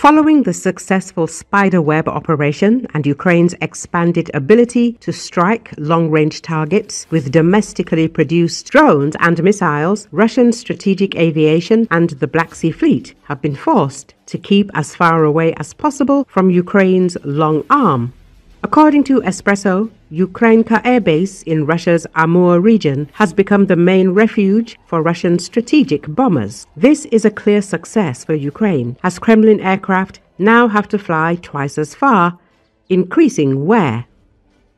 Following the successful spiderweb operation and Ukraine's expanded ability to strike long-range targets with domestically produced drones and missiles, Russian strategic aviation and the Black Sea Fleet have been forced to keep as far away as possible from Ukraine's long arm. According to Espresso, Ukrainka Air Base in Russia's Amur region has become the main refuge for Russian strategic bombers. This is a clear success for Ukraine, as Kremlin aircraft now have to fly twice as far, increasing wear.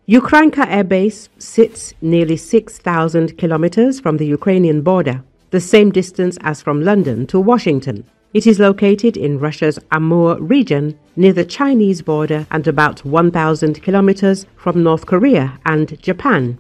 Ukrainka Air Base sits nearly 6,000 kilometers from the Ukrainian border, the same distance as from London to Washington. It is located in Russia's Amur region near the Chinese border and about 1,000 kilometers from North Korea and Japan.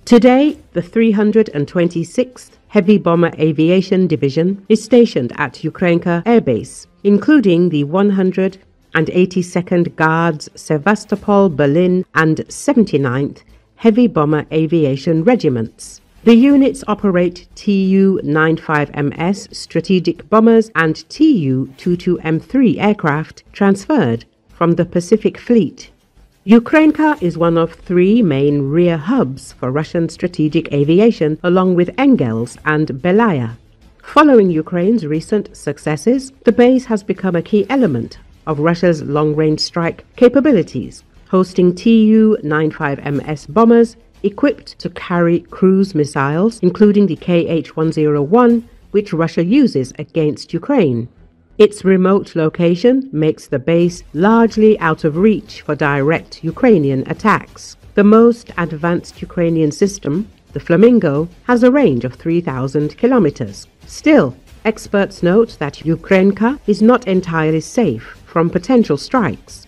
Today, the 326th Heavy Bomber Aviation Division is stationed at Ukrainka Air Base, including the 182nd Guards Sevastopol-Berlin and 79th Heavy Bomber Aviation Regiments. The units operate Tu-95MS strategic bombers and Tu-22M3 aircraft transferred from the Pacific Fleet. Ukrainka is one of three main rear hubs for Russian strategic aviation, along with Engels and Belaya. Following Ukraine's recent successes, the base has become a key element of Russia's long-range strike capabilities, hosting Tu-95MS bombers equipped to carry cruise missiles, including the Kh-101, which Russia uses against Ukraine. Its remote location makes the base largely out of reach for direct Ukrainian attacks. The most advanced Ukrainian system, the Flamingo, has a range of 3,000 kilometers. Still, experts note that Ukrainka is not entirely safe from potential strikes.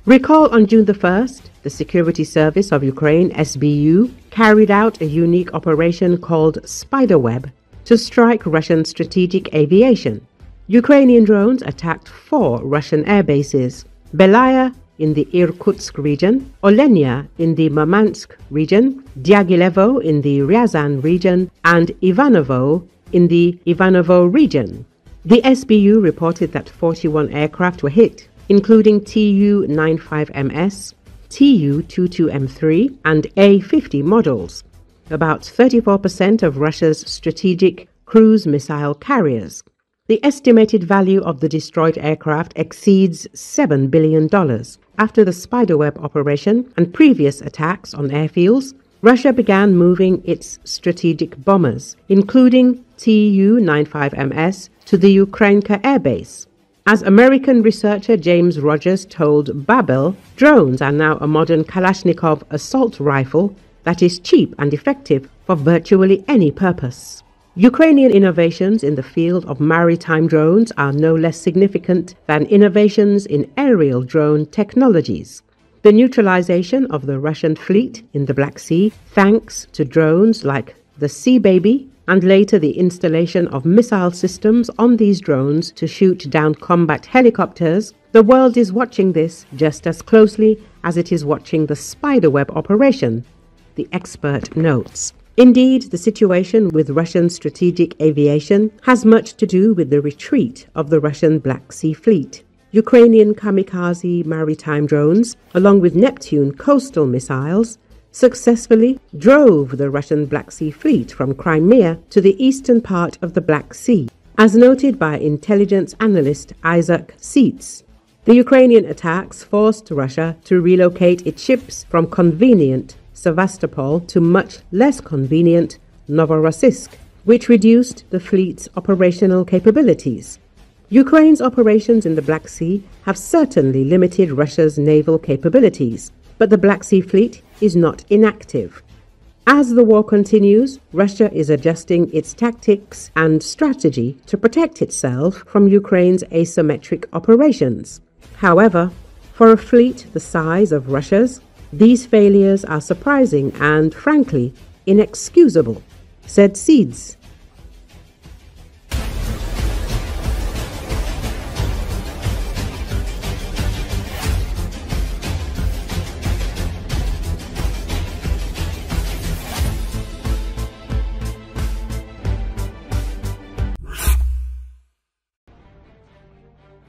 Recall on June the 1st, the Security Service of Ukraine, SBU, carried out a unique operation called Spiderweb to strike Russian strategic aviation. Ukrainian drones attacked 4 Russian air bases: Belaya in the Irkutsk region, Olenia in the Murmansk region, Diaghilevo in the Ryazan region, and Ivanovo in the Ivanovo region. The SBU reported that 41 aircraft were hit, including Tu-95MS, Tu-22M3 and A-50 models, about 34% of Russia's strategic cruise missile carriers. The estimated value of the destroyed aircraft exceeds $7 billion. After the Spiderweb operation and previous attacks on airfields, Russia began moving its strategic bombers, including Tu-95MS, to the Ukrainka Air Base. As American researcher James Rogers told Babel, drones are now a modern Kalashnikov assault rifle that is cheap and effective for virtually any purpose. Ukrainian innovations in the field of maritime drones are no less significant than innovations in aerial drone technologies. The neutralization of the Russian fleet in the Black Sea, thanks to drones like the Sea Baby, and later the installation of missile systems on these drones to shoot down combat helicopters, the world is watching this just as closely as it is watching the Spiderweb operation, the expert notes. Indeed, the situation with Russian strategic aviation has much to do with the retreat of the Russian Black Sea Fleet. Ukrainian kamikaze maritime drones, along with Neptune coastal missiles, successfully drove the Russian Black Sea Fleet from Crimea to the eastern part of the Black Sea, as noted by intelligence analyst Isaac Seitz. The Ukrainian attacks forced Russia to relocate its ships from convenient Sevastopol to much less convenient Novorossiysk, which reduced the fleet's operational capabilities. Ukraine's operations in the Black Sea have certainly limited Russia's naval capabilities, but the Black Sea Fleet is not inactive. As the war continues, Russia is adjusting its tactics and strategy to protect itself from Ukraine's asymmetric operations. However, for a fleet the size of Russia's, these failures are surprising and, frankly, inexcusable, said Seeds.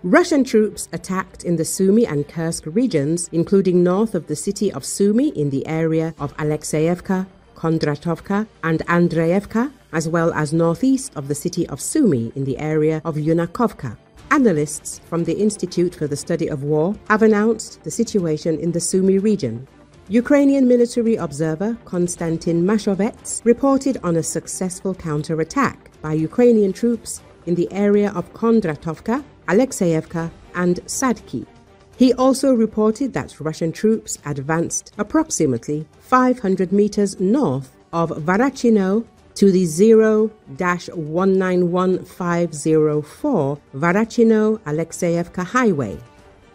Russian troops attacked in the Sumy and Kursk regions, including north of the city of Sumy in the area of Alexeyevka, Kondratovka and Andreyevka, as well as northeast of the city of Sumy in the area of Yunakovka. Analysts from the Institute for the Study of War have announced the situation in the Sumy region. Ukrainian military observer Konstantin Mashovets reported on a successful counterattack by Ukrainian troops in the area of Kondratovka, Alexeyevka and Sadki. He also reported that Russian troops advanced approximately 500 meters north of Varachino to the 0-191504 Varachino-Alexeyevka highway.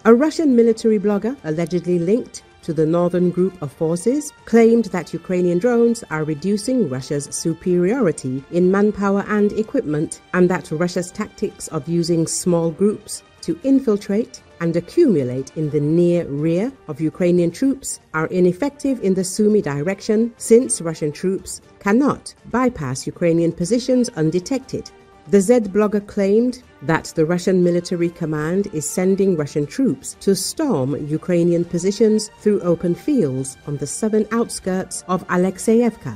A Russian military blogger allegedly linked to the northern group of forces claimed that Ukrainian drones are reducing Russia's superiority in manpower and equipment, and that Russia's tactics of using small groups to infiltrate and accumulate in the near rear of Ukrainian troops are ineffective in the Sumy direction, since Russian troops cannot bypass Ukrainian positions undetected. The Z blogger claimed that the Russian military command is sending Russian troops to storm Ukrainian positions through open fields on the southern outskirts of Alexeyevka.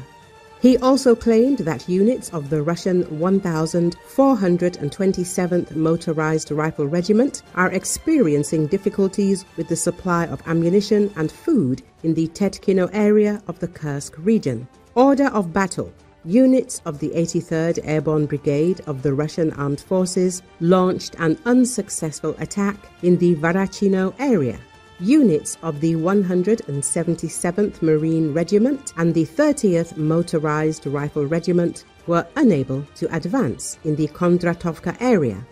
He also claimed that units of the Russian 1,427th Motorized Rifle Regiment are experiencing difficulties with the supply of ammunition and food in the Tetkino area of the Kursk region. Order of battle. Units of the 83rd Airborne Brigade of the Russian Armed Forces launched an unsuccessful attack in the Varachino area. Units of the 177th Marine Regiment and the 30th Motorized Rifle Regiment were unable to advance in the Kondratovka area.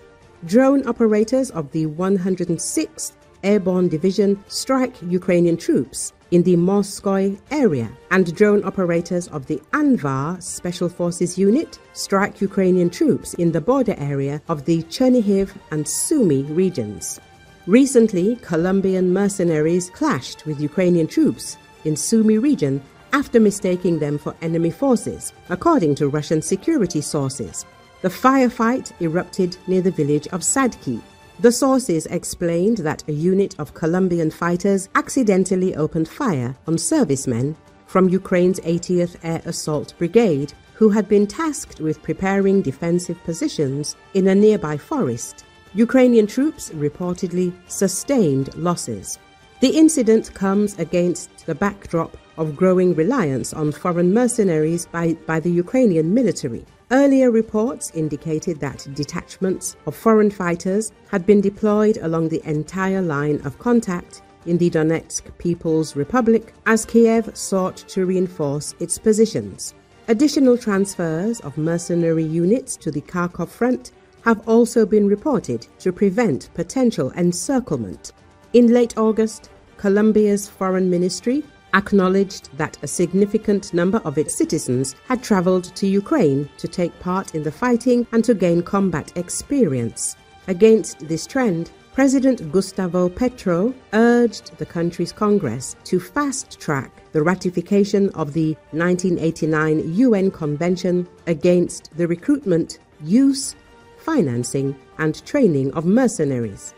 Drone operators of the 106th Airborne Division strike Ukrainian troops in the Morskoy area, and drone operators of the Anvar Special Forces Unit strike Ukrainian troops in the border area of the Chernihiv and Sumy regions. Recently, Colombian mercenaries clashed with Ukrainian troops in Sumy region after mistaking them for enemy forces, according to Russian security sources. The firefight erupted near the village of Sadki. The sources explained that a unit of Colombian fighters accidentally opened fire on servicemen from Ukraine's 80th Air Assault Brigade, who had been tasked with preparing defensive positions in a nearby forest. Ukrainian troops reportedly sustained losses. The incident comes against the backdrop of growing reliance on foreign mercenaries by the Ukrainian military. Earlier reports indicated that detachments of foreign fighters had been deployed along the entire line of contact in the Donetsk People's Republic as Kiev sought to reinforce its positions. Additional transfers of mercenary units to the Kharkiv front have also been reported to prevent potential encirclement. In late August, Colombia's foreign ministry acknowledged that a significant number of its citizens had traveled to Ukraine to take part in the fighting and to gain combat experience. Against this trend, President Gustavo Petro urged the country's Congress to fast-track the ratification of the 1989 UN Convention against the recruitment, use, financing and training of mercenaries.